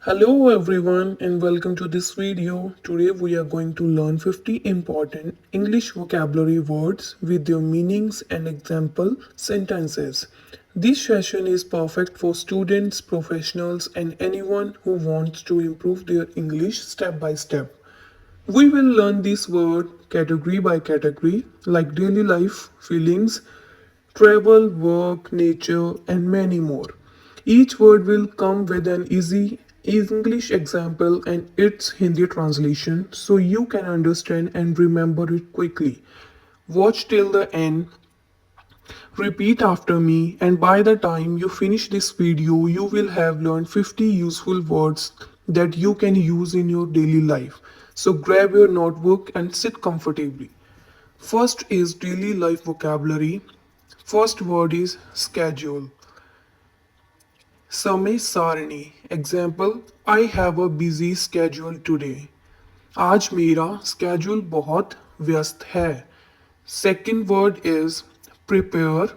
Hello everyone and welcome to this video. Today we are going to learn 50 important English vocabulary words with their meanings and example sentences. This session is perfect for students, professionals and anyone who wants to improve their English step by step. We will learn this word category by category like daily life, feelings, travel, work, nature, and many more. Each word will come with an easy English example and its Hindi translation so you can understand and remember it quickly. Watch till the end, repeat after me, and by the time you finish this video, you will have learned 50 useful words that you can use in your daily life. So grab your notebook and sit comfortably. First is daily life vocabulary. First word is schedule. समय सारणी. Example, I have a busy schedule today. आज मेरा schedule बहुत व्यस्त है. Second word is prepare.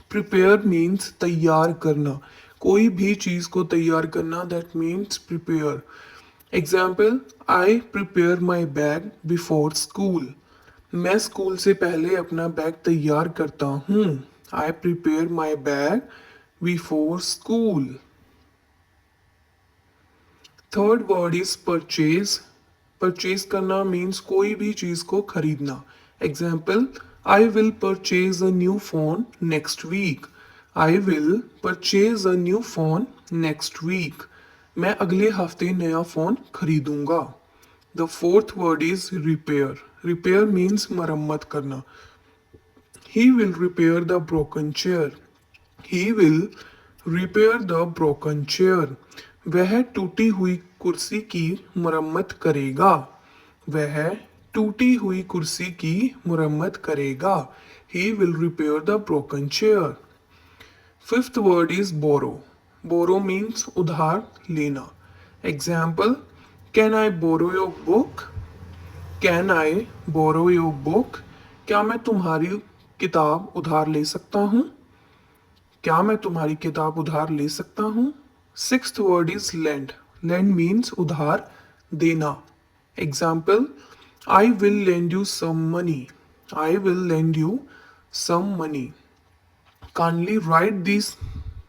Prepare means तैयार करना. कोई भी चीज को तैयार करना, that means prepare. Example, I prepare my bag before school. मैं स्कूल से पहले अपना बैग तैयार करता हूँ. I prepare my bag before school. Third word is purchase. Purchase करना means कोई भी चीज को खरीदना. Example, I will purchase a new phone next week. I will purchase a new phone next week. मैं अगले हफ्ते नया phone खरीदूंगा. The fourth word is repair. Repair means मरम्मत करना. He will repair the broken chair. He will repair the broken chair. वह टूटी हुई कुर्सी की मरम्मत करेगा. वह टूटी हुई कुर्सी की मरम्मत करेगा. He will repair the broken chair. Fifth word is borrow. Borrow means उधार लेना. Example, can I borrow your book? Can I borrow your book? क्या मैं तुम्हारी किताब उधार ले सकता हूँ? क्या मैं तुम्हारी किताब उधार ले सकता हूँ? Sixth word is lend. Lend means उधार देना. Example, I will lend you some money. I will lend you some money. Kindly write these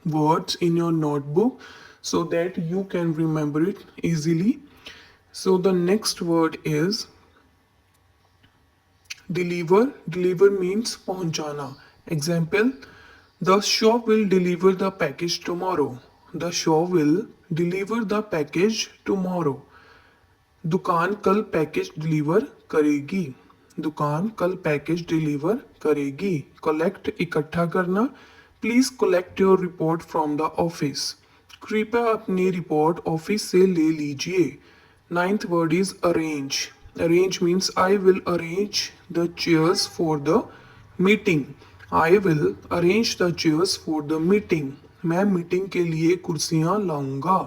words in your notebook so that you can remember it easily. So the next word is deliver. Deliver means पहुंचाना. Example, the shop will deliver the package tomorrow. The shop will deliver the package tomorrow. दुकान कल package deliver करेगी. दुकान कल package deliver करेगी. Collect इकट्ठा करना. Please collect your report from the office. कृपया अपनी रिपोर्ट ऑफिस से ले लीजिए. Ninth word is arrange. Arrange means I will arrange the chairs for the meeting. I will arrange the chairs for the meeting. मैं meeting के लिए कुर्सियां लाऊंगा.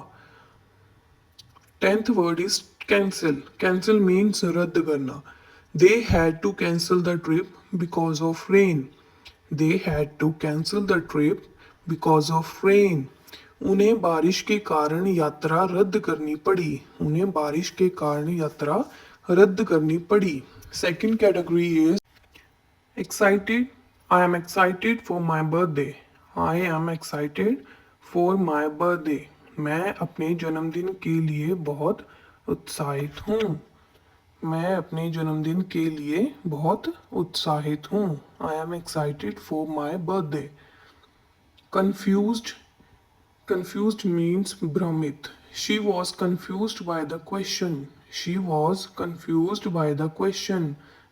Tenth word is cancel. Cancel means रद्द करना. They had to cancel the trip because of rain. They had to cancel the trip because of rain. उन्हें बारिश के कारण यात्रा रद्द करनी पड़ी. उन्हें बारिश के कारण यात्रा रद्द करनी पड़ी. Second category is excited. I am excited for my birthday. I am excited for my birthday. मैं अपने जन्मदिन के लिए बहुत उत्साहित हूँ. मैं अपने जन्मदिन के लिए बहुत उत्साहित हूँ. I am excited for my birthday. Confused. Confused means भ्रमित. She was confused by the question. She was confused by the question.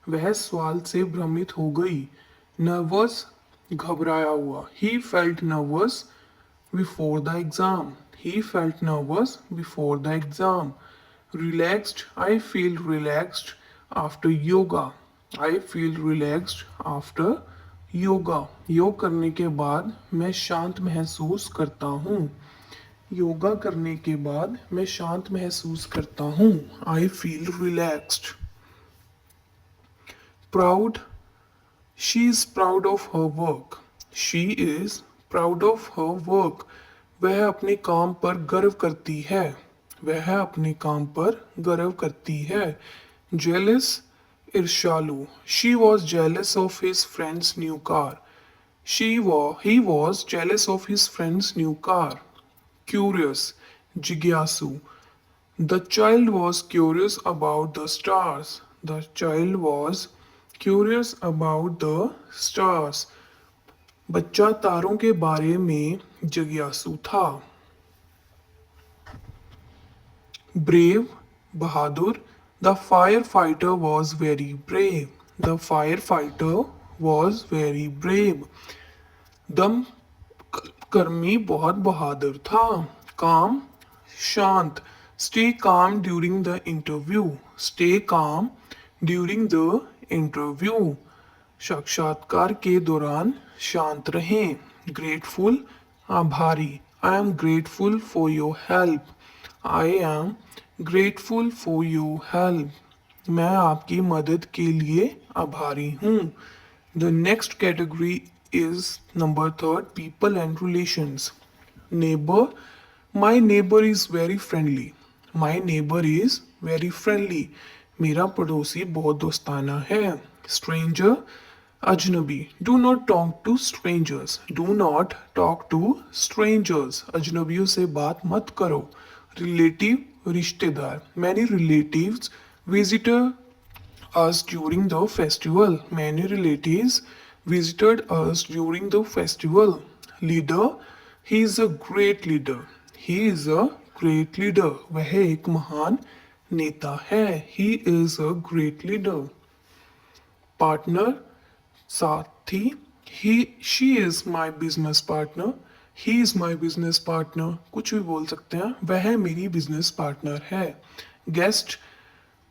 वह सवाल से भ्रमित हो गई. Nervous, घबराया हुआ. He felt nervous before the exam. He felt nervous before the exam. Relaxed, I feel relaxed after yoga. I feel relaxed after yoga. योग करने के बाद मैं शांत महसूस करता हूँ. योगा करने के बाद मैं शांत महसूस करता हूँ. I feel relaxed. Proud. She is proud of her work. She is proud of her work. वह अपने काम पर गर्व करती है. वह अपने काम पर गर्व करती है। जेलस, ईर्ष्यालु, she was jealous of his friend's new car. He was jealous of his friend's new car. Curious, Jigyasu. The child was curious about the stars. The child was curious about the stars. बच्चा तारों के बारे में जिज्ञासु था। Brave, Bahadur. The firefighter was very brave. The firefighter was very brave. दम कर्मी बहुत बहादुर था। काम, शांत. Stay calm during the interview. Stay calm during the interview. साक्षात्कार के दौरान शांत रहें। ग्रेटफुल, आभारी. I am grateful for your help. I am grateful for your help. मैं आपकी मदद के लिए आभारी हूँ। The next category is number third, people and relations. Neighbor, my neighbor is very friendly. My neighbor is very friendly. मेरा पड़ोसी बहुत दोस्ताना है। Stranger, अजनबी. Do not talk to strangers. Do not talk to strangers. अजनबियों से बात मत करो। Relative, रिश्तेदार. Many relatives visitor us during the festival. Many relatives visited us during the festival. Leader, he is a great leader. He is a great leader. वह एक महान नेता है. He is a great leader. Partner, साथी. She is my business partner. He is my business partner. कुछ भी बोल सकते हैं. वह मेरी business partner है. Guest,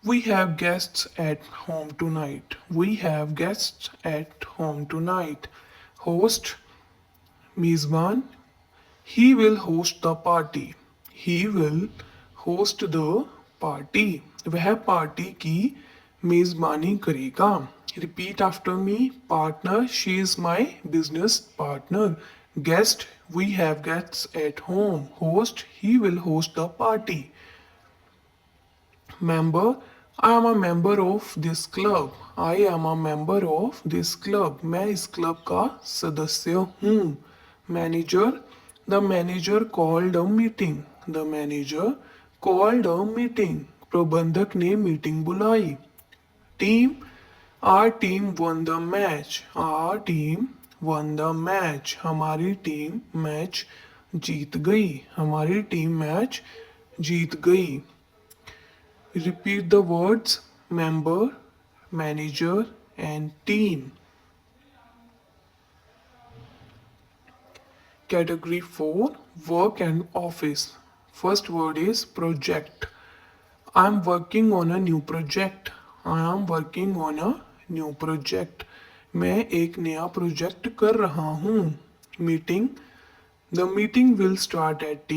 we have guests at home tonight. We have guests at home tonight. Host, मेजबान. He will host the party. He will host the party. वह पार्टी की मेजबानी करेगा. Repeat after me. Partner, she is my business partner. Guest, we have guests at home. Host, he will host the party. Member, I am a member of this club. I am a member of this club. मैं इस club का सदस्य हूँ. Manager, the manager called a meeting. The manager called a meeting. प्रबंधक ने meeting बुलाई. Team, our team won the match. Our team won the match. हमारी team match जीत गई. हमारी टीम मैच जीत गई. Repeat the words member, manager, and team. Category 4, work and office. First word is project. I am working on a new project. I am working on a new project. मैं एक नया project कर रहा हूँ. Meeting. The meeting will start at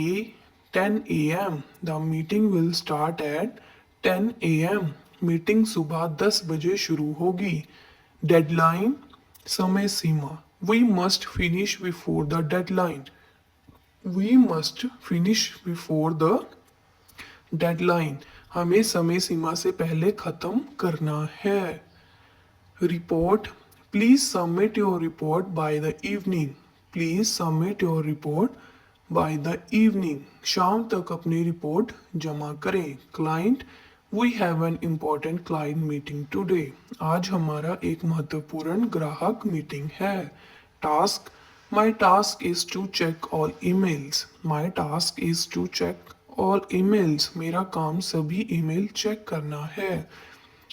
10 a.m. The meeting will start at 10 a.m. Meeting सुबह 10 बजे शुरू होगी. डेडलाइन, समय सीमा. We must finish before the deadline. We must finish before the deadline. हमें समय सीमा से पहले खत्म करना है. Report. Please submit your report by the evening. Please submit your report by the evening. शाम तक अपनी रिपोर्ट जमा करें. Client. We have an important client meeting today. आज हमारा एक महत्वपूर्ण ग्राहक मीटिंग है. Task. My task is to check all emails. My task is to check all emails. मेरा काम सभी ईमेल चेक करना है.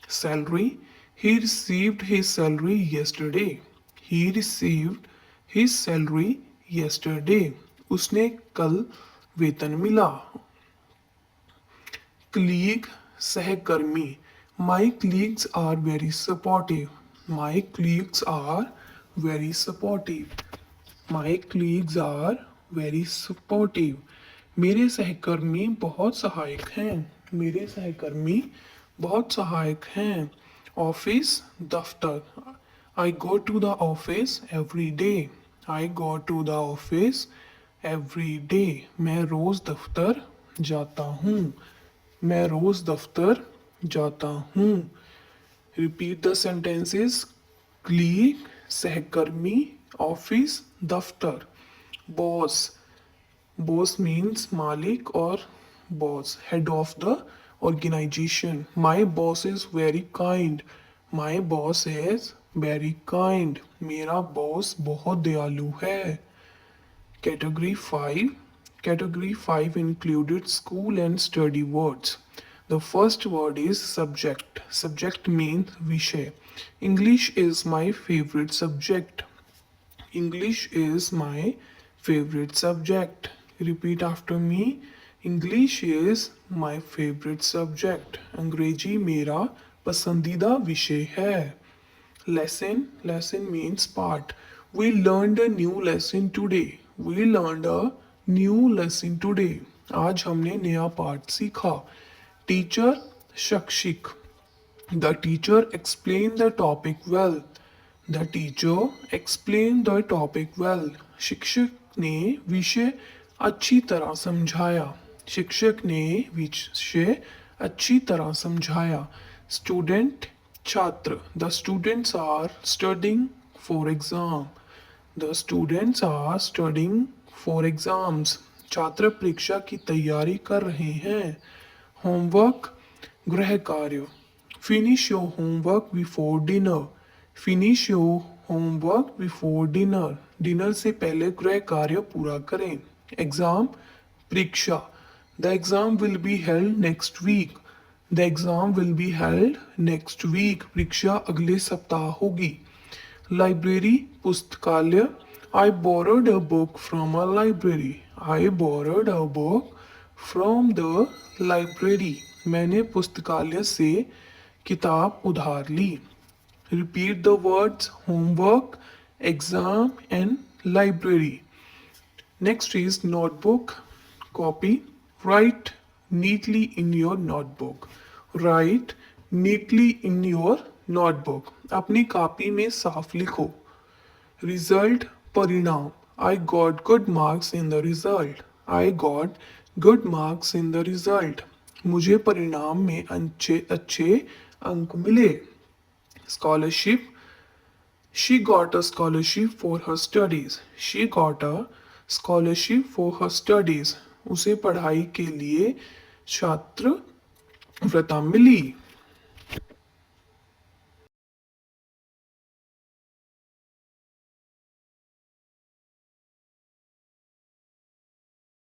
Salary. He received his salary yesterday. He received his salary yesterday. उसने कल वेतन मिला. Colleague, सहकर्मी. My colleagues are very supportive. My colleagues are very supportive. My colleagues are very supportive. मेरे सहकर्मी बहुत सहायक हैं. मेरे सहकर्मी बहुत सहायक हैं. Office, दफ्तर. I go to the office every day. I go to the office every day. मैं रोज दफ्तर जाता हूँ। मैं रोज दफ्तर जाता हूँ। Repeat the sentences. क्लीग, सहकर्मी, ऑफिस, दफ्तर। बॉस, बॉस मीन्स मालिक और boss head of the organization. My boss is very kind. My boss is very kind. मेरा बॉस बहुत दयालु है। Category 5. Category 5 included school and study words. The first word is subject. Subject means विषय. English is my favorite subject. English is my favorite subject. Repeat after me. English is my favorite subject. अंग्रेजी मेरा पसंदीदा विषय है। Lesson. Lesson means part. We learned a new lesson today. We learned a new lesson today. आज हमने नया पाठ सीखा। Teacher, शिक्षक. The teacher explained the topic well. The teacher explained the topic well. शिक्षक ने विषय अच्छी तरह समझाया। शिक्षक ने विषय अच्छी तरह समझाया। Student, छात्र. The students are studying for exam. The students are studying for exams. छात्र परीक्षा की तैयारी कर रहे हैं। Homework, गृह कार्य. Finish your homework before dinner. Finish your homework before dinner. Dinner से पहले गृह कार्य पूरा करें। Exam, परीक्षा. The exam will be held next week. The exam will be held next week. परीक्षा अगले सप्ताह होगी। Library, पुस्तकालय. I borrowed a book from a library. I borrowed a book from the library. मैंने पुस्तकालय से किताब उधार ली। Repeat the words homework, exam, and library. Next is notebook, copy. Write neatly in your notebook. Write neatly in your notebook. अपनी copy में साफ लिखो। Result, परिणाम. I got good marks in the result. I got good marks in the result. मुझे परिणाम में अच्छे अच्छे अंक मिले। Scholarship. She got a scholarship for her studies. She got a scholarship for her studies. उसे पढ़ाई के लिए छात्र वृत्ति मिली।